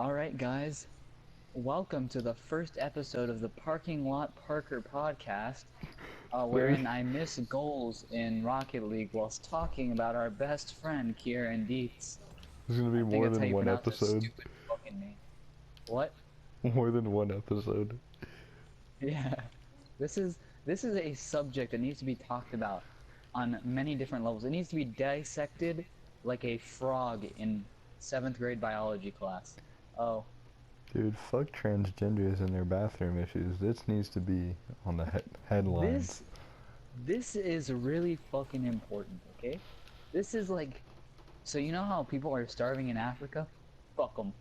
Alright guys, welcome to the first episode of the Parking Lot Parker podcast, wherein I miss goals in Rocket League whilst talking about our best friend Kieran Dietz. There's gonna be I think more that's how than you one pronounce his episode. stupid fucking name. What? More than one episode. Yeah. This is a subject that needs to be talked about on many different levels. It needs to be dissected like a frog in 7th grade biology class. Oh. Dude, fuck transgenders and their bathroom issues. This needs to be on the headlines. This is really fucking important, okay? This is like, so you know how people are starving in Africa? Fuck them.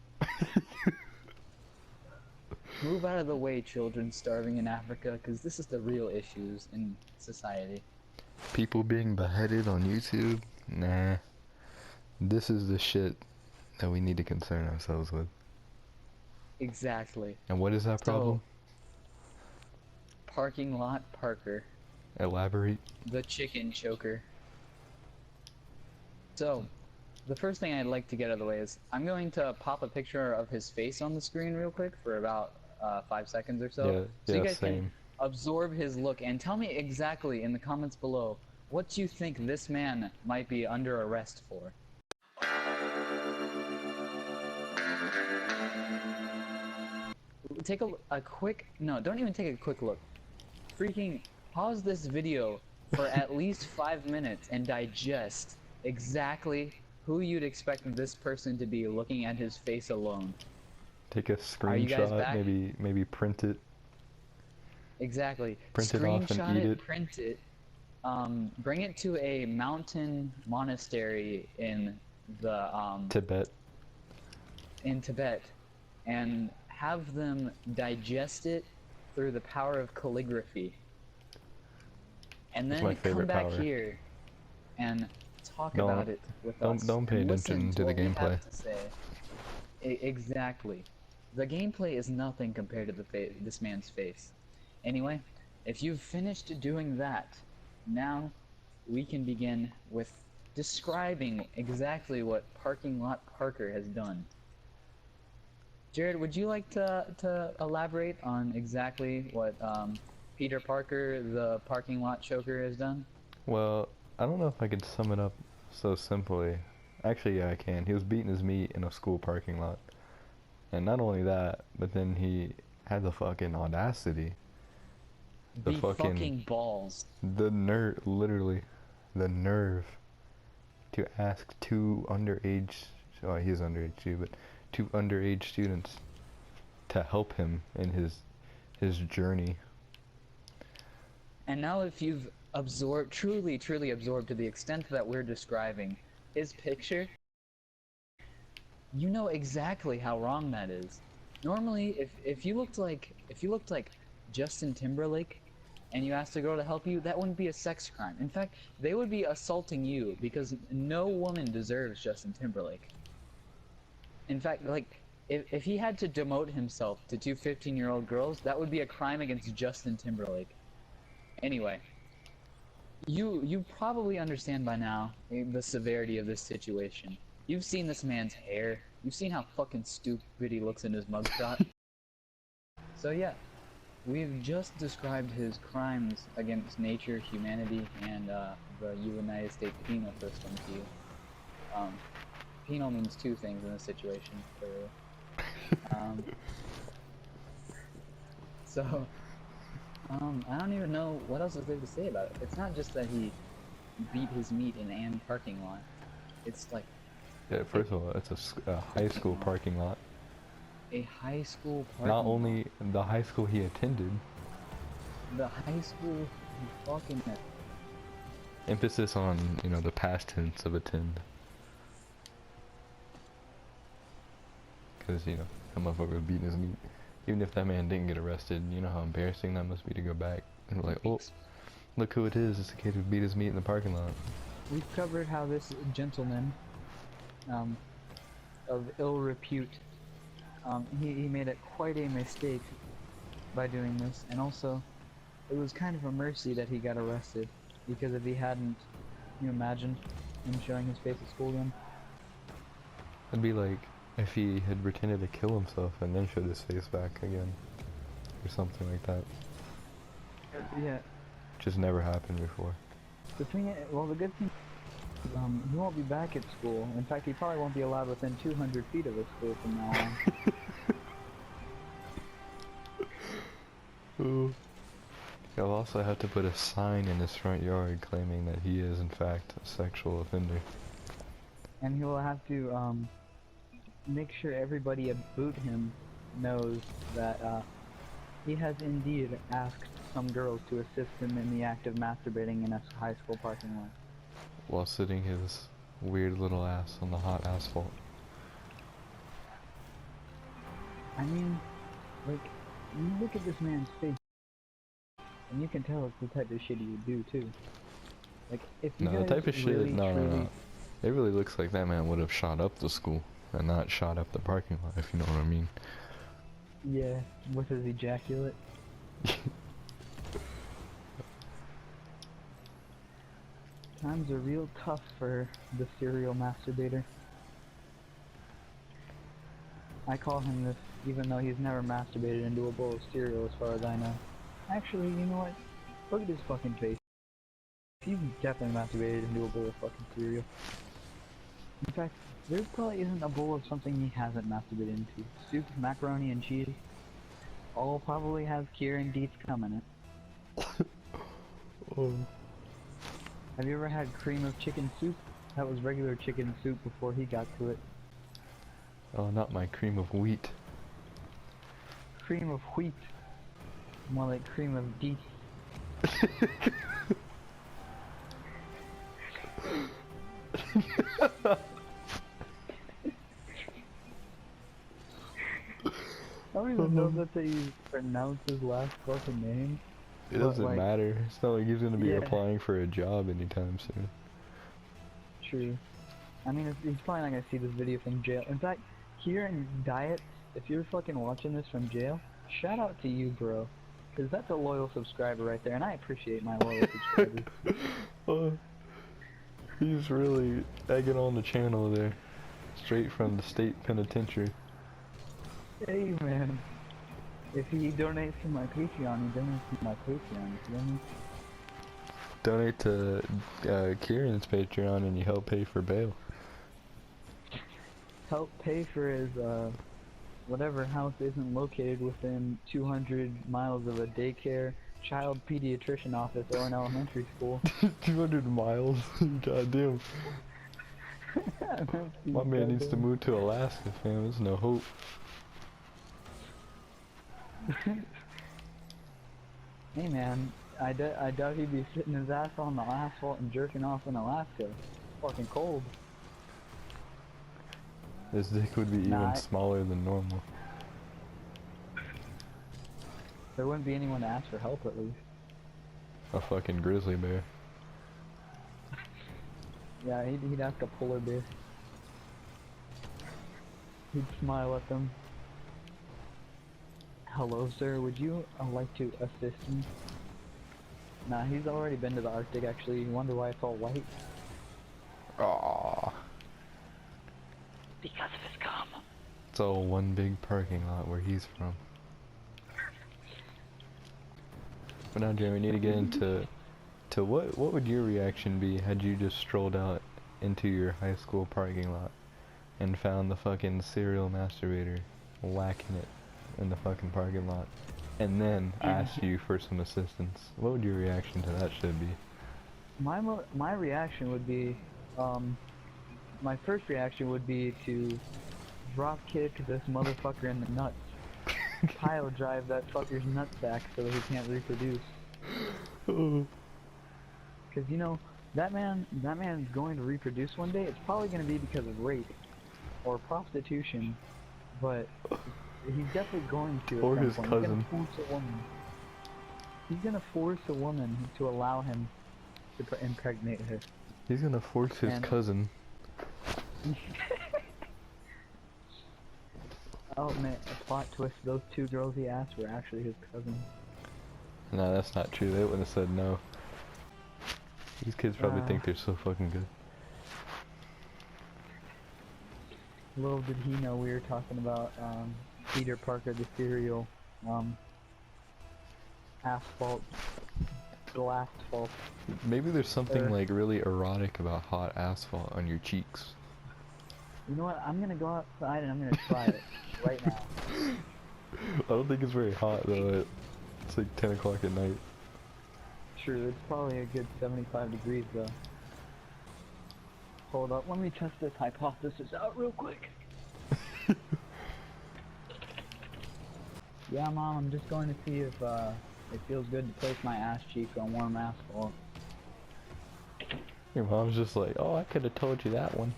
Move out of the way, children starving in Africa, because this is the real issues in society. People being beheaded on YouTube? Nah. This is the shit that we need to concern ourselves with. Exactly. And what is that problem? Parking Lot Parker. Elaborate. The chicken choker. So, the first thing I'd like to get out of the way is, I'm going to pop a picture of his face on the screen real quick for about 5 seconds or so. So you guys can absorb his look and tell me exactly in the comments below what you think this man might be under arrest for. Take a quick, no, don't even take a quick look. Freaking pause this video for at least 5 minutes and digest exactly who you'd expect this person to be looking at his face alone. Take a screenshot, maybe print it. Exactly. Print it off and eat it. Print it. Bring it to a mountain monastery in the Tibet. In Tibet, and have them digest it through the power of calligraphy. And then come back here and talk about it with us. Don't pay attention to the gameplay. Exactly. The gameplay is nothing compared to this man's face. Anyway, if you've finished doing that, now we can begin with describing exactly what Parking Lot Parker has done. Jared, would you like to elaborate on exactly what Peter Parker, the parking lot choker, has done? Well, I don't know if I could sum it up so simply. Actually, yeah, I can. He was beating his meat in a school parking lot. And not only that, but then he had the fucking audacity. The fucking balls. The nerve, literally, the nerve to ask two underage, oh, he's underage too, but two underage students to help him in his journey. And now if you've absorbed, truly absorbed to the extent that we're describing his picture, you know exactly how wrong that is. Normally, if you looked like Justin Timberlake and you asked a girl to help you, that wouldn't be a sex crime. In fact, they would be assaulting you because no woman deserves Justin Timberlake. In fact, like, if he had to demote himself to two 15-year-old girls, that would be a crime against Justin Timberlake. Anyway, you probably understand by now the severity of this situation. You've seen this man's hair. You've seen how fucking stupid he looks in his mugshot. So yeah, we've just described his crimes against nature, humanity, and the United States penal system to you. Penal means two things in this situation, clearly. So, I don't even know what else is there to say about it. It's not just that he beat his meat in an parking lot. It's like... Yeah, first of all, it's a high school parking lot. A high school parking lot? Not only the high school he attended. The high school he fucking... Emphasis on, you know, the past tense of attend. Because, you know, that motherfucker was beating his meat. Even if that man didn't get arrested, you know how embarrassing that must be to go back and be like, oh, look who it is, it's the kid who beat his meat in the parking lot. We've covered how this gentleman, of ill repute, he made it quite a mistake by doing this, and also, it was kind of a mercy that he got arrested, because if he hadn't, can you imagine him showing his face at school then? It'd be like if he had pretended to kill himself and then showed his face back again, or something like that. Yeah. Just never happened before. The thing is, well, the good thing is, he won't be back at school. In fact, he probably won't be allowed within 200 feet of the school from now on. Ooh. He'll also have to put a sign in his front yard claiming that he is in fact a sexual offender. And he will have to, make sure everybody about him knows that, he has indeed asked some girls to assist him in the act of masturbating in a high school parking lot. While sitting his weird little ass on the hot asphalt. I mean, like, you look at this man's face, and you can tell it's the type of shit he would do, too. Like, if you No, the guys type of shit, really, no. It really looks like that man would have shot up the school, and not shot up the parking lot, if you know what I mean. Yeah, with his ejaculate. Times are real tough for the serial masturbator. I call him this, even though he's never masturbated into a bowl of cereal as far as I know. Actually, you know what? Look at his fucking face. He's definitely masturbated into a bowl of fucking cereal. In fact, there probably isn't a bowl of something he hasn't masturbated into. Soup, macaroni, and cheese. All probably has Kieran Dietz cum in it. Oh. Have you ever had cream of chicken soup? That was regular chicken soup before he got to it. Oh, not my cream of wheat. Cream of wheat. More like cream of Dietz. I don't even know if that's how you pronounce his last fucking name. It doesn't matter. It's not like he's gonna be applying for a job anytime soon. True. I mean, he's probably not gonna see this video from jail. In fact, here in Diet, if you're fucking watching this from jail, shout out to you, bro. Cause that's a loyal subscriber right there, and I appreciate my loyal subscribers. He's really egging on the channel there. Straight from the state penitentiary. Hey man, if he donates to my Patreon, he donates to my Patreon, you feel me? Donate to Kieran's Patreon and you help pay for bail. Help pay for his, whatever house isn't located within 200 miles of a daycare, child pediatrician office, or an elementary school. 200 miles? Goddamn. My man needs to move to Alaska, fam. There's no hope. Hey man, I doubt he'd be sitting his ass on the asphalt and jerking off in Alaska. It's fucking cold. His dick would be even smaller than normal. There wouldn't be anyone to ask for help at least. A fucking grizzly bear. Yeah, he'd ask a polar bear. He'd smile at them. Hello, sir. Would you like to assist me? Nah, he's already been to the Arctic. Actually, you wonder why it's all white? Aww. Because of his cum. It's all one big parking lot where he's from. But now, Jeremy, we need to get into what would your reaction be had you just strolled out into your high school parking lot and found the fucking serial masturbator whacking it in the fucking parking lot and then asked you for some assistance? What would your reaction to that should be? My reaction would be, my first reaction would be to drop kick this motherfucker in the nuts. Pile drive that fucker's nutsack so that he can't reproduce. Cause you know, that man's going to reproduce one day. It's probably going to be because of rape or prostitution, but he's definitely going to. Or his point. cousin. He's gonna force a woman to allow him to impregnate her. He's gonna force his cousin. Oh man, a plot twist. Those two girls he asked were actually his cousins. No, that's not true. They wouldn't have said no. These kids probably think they're so fucking good. Little did he know we were talking about Peter Parker the cereal, asphalt, glass fault. Maybe there's something like really erotic about hot asphalt on your cheeks. You know what? I'm gonna go outside and I'm gonna try it right now. I don't think it's very hot though. It's like 10 o'clock at night. True, it's probably a good 75 degrees though. Hold up, let me test this hypothesis out real quick. Yeah, Mom, I'm just going to see if it feels good to place my ass cheeks on warm asphalt. Your mom's just like, oh, I could have told you that one.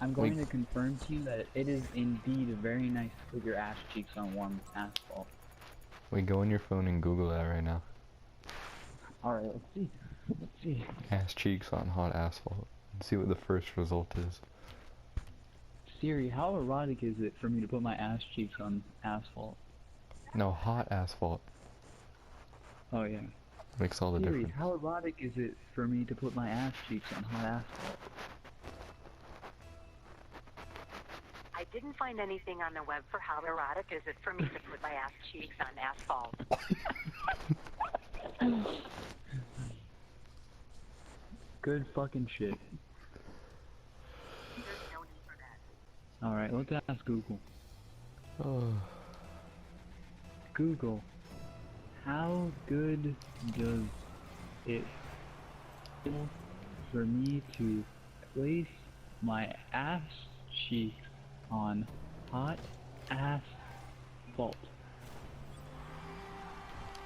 I'm going to confirm to you that it is indeed very nice to put your ass cheeks on warm asphalt. Wait, go on your phone and Google that right now. Alright, let's see. Let's see. Ass cheeks on hot asphalt. And see what the first result is. Siri, how erotic is it for me to put my ass cheeks on asphalt? No, hot asphalt. Oh yeah. Makes all the Siri, difference. how erotic is it for me to put my ass cheeks on hot asphalt? I didn't find anything on the web for how erotic is it for me to put my ass cheeks on asphalt. Good fucking shit. There's no need for that. Alright, let's ask Google. Oh. Google, how good does it feel for me to place my ass cheeks on hot asphalt?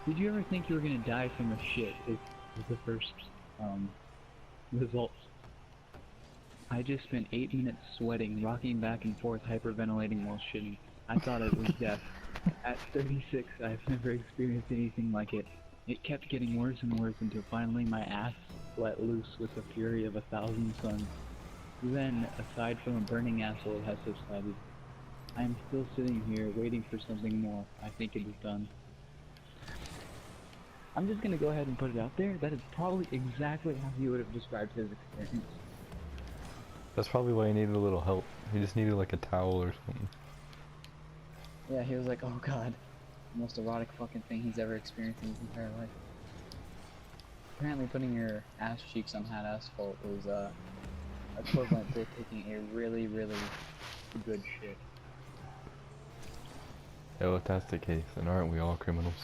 Did you ever think you were gonna die from a shit? Is the first results. I just spent 8 minutes sweating, rocking back and forth, hyperventilating while shitting. I thought it was death. At 36, I've never experienced anything like it. It kept getting worse and worse until finally my ass let loose with the fury of 1,000 suns. Then, aside from a burning asshole, it has subsided. I am still sitting here waiting for something more. I think it is done. I'm just gonna go ahead and put it out there. That is probably exactly how he would have described his experience. That's probably why he needed a little help. He just needed like a towel or something. Yeah, he was like, oh god, the most erotic fucking thing he's ever experienced in his entire life. Apparently putting your ass cheeks on hot asphalt is equivalent to taking a really, really good shit. Yeah, well, if that's the case, then aren't we all criminals?